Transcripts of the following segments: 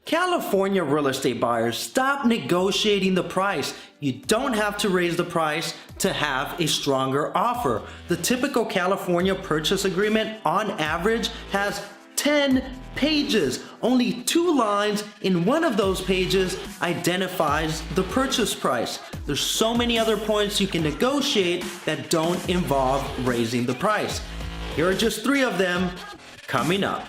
California real estate buyers, stop negotiating the price. You don't have to raise the price to have a stronger offer. The typical California purchase agreement on average has 10 pages. Only 2 lines in one of those pages identifies the purchase price. There's so many other points you can negotiate that don't involve raising the price. Here are just 3 of them coming up.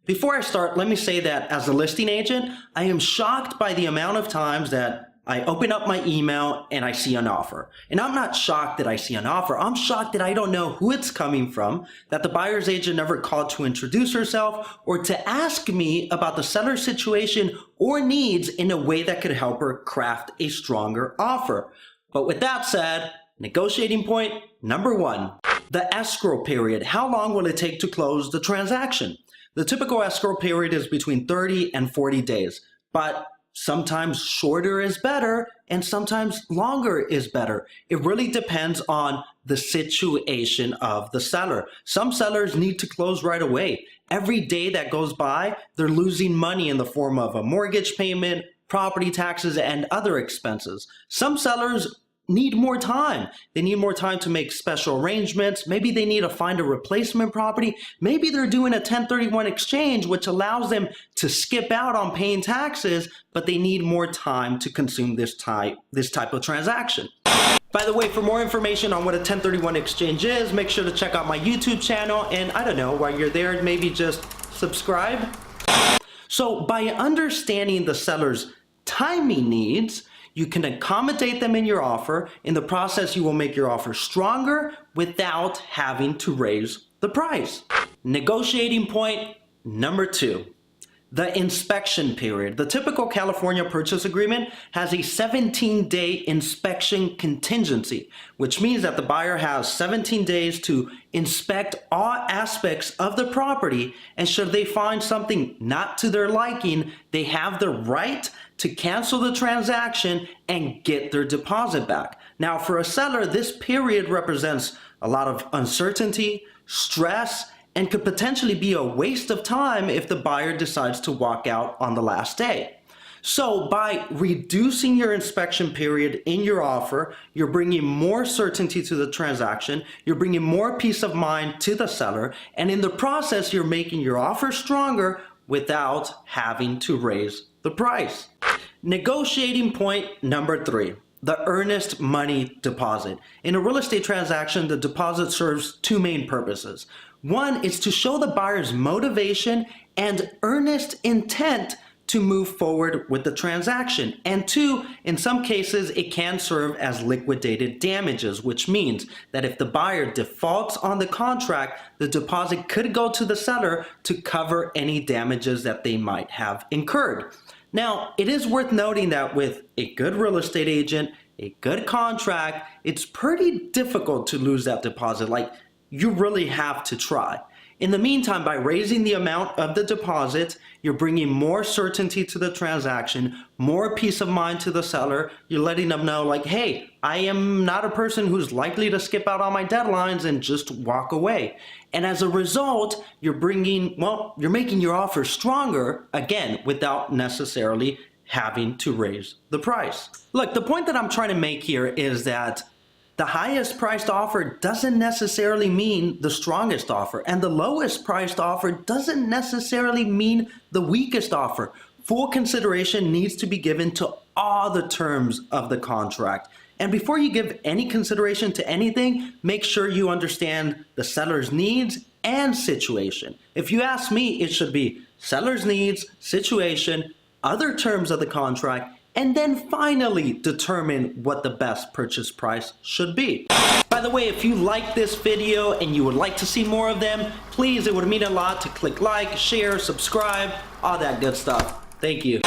Before I start, let me say that as a listing agent, I am shocked by the amount of times that I open up my email and I see an offer. And I'm not shocked that I see an offer. I'm shocked that I don't know who it's coming from, that the buyer's agent never called to introduce herself or to ask me about the seller's situation or needs in a way that could help her craft a stronger offer. But with that said, negotiating point number 1, the escrow period. How long will it take to close the transaction? The typical escrow period is between 30 and 40 days, but sometimes shorter is better and sometimes longer is better. It really depends on the situation of the seller. Some sellers need to close right away. Every day that goes by, they're losing money in the form of a mortgage payment, property taxes, and other expenses. Some sellers need more time. They need more time to make special arrangements. Maybe they need to find a replacement property. Maybe they're doing a 1031 exchange, which allows them to skip out on paying taxes, but they need more time to consume this type of transaction. By the way, for more information on what a 1031 exchange is, make sure to check out my YouTube channel. And I don't know, while you're there, maybe just subscribe. So by understanding the seller's timing needs, you can accommodate them in your offer. In the process, you will make your offer stronger without having to raise the price. Negotiating point number 2, the inspection period. The typical California purchase agreement has a 17-day inspection contingency, which means that the buyer has 17 days to inspect all aspects of the property, and should they find something not to their liking, they have the right to cancel the transaction and get their deposit back. Now, for a seller, this period represents a lot of uncertainty, stress, and could potentially be a waste of time if the buyer decides to walk out on the last day. So by reducing your inspection period in your offer, you're bringing more certainty to the transaction, you're bringing more peace of mind to the seller, and in the process, you're making your offer stronger without having to raise the price. Negotiating point number 3, the earnest money deposit. In a real estate transaction, the deposit serves 2 main purposes. One is to show the buyer's motivation and earnest intent to move forward with the transaction. And 2, in some cases, it can serve as liquidated damages, which means that if the buyer defaults on the contract, the deposit could go to the seller to cover any damages that they might have incurred. Now, it is worth noting that with a good real estate agent, a good contract, it's pretty difficult to lose that deposit. Like, you really have to try. In the meantime, by raising the amount of the deposit, you're bringing more certainty to the transaction, more peace of mind to the seller. You're letting them know, like, hey, I am not a person who's likely to skip out on my deadlines and just walk away. And as a result, you're making your offer stronger, again, without necessarily having to raise the price. Look, the point that I'm trying to make here is that the highest priced offer doesn't necessarily mean the strongest offer, and the lowest priced offer doesn't necessarily mean the weakest offer. Full consideration needs to be given to all the terms of the contract. And before you give any consideration to anything, make sure you understand the seller's needs and situation. If you ask me, it should be seller's needs, situation, other terms of the contract, and then finally determine what the best purchase price should be. By the way, if you like this video and you would like to see more of them, please, it would mean a lot to click like, share, subscribe, all that good stuff. Thank you.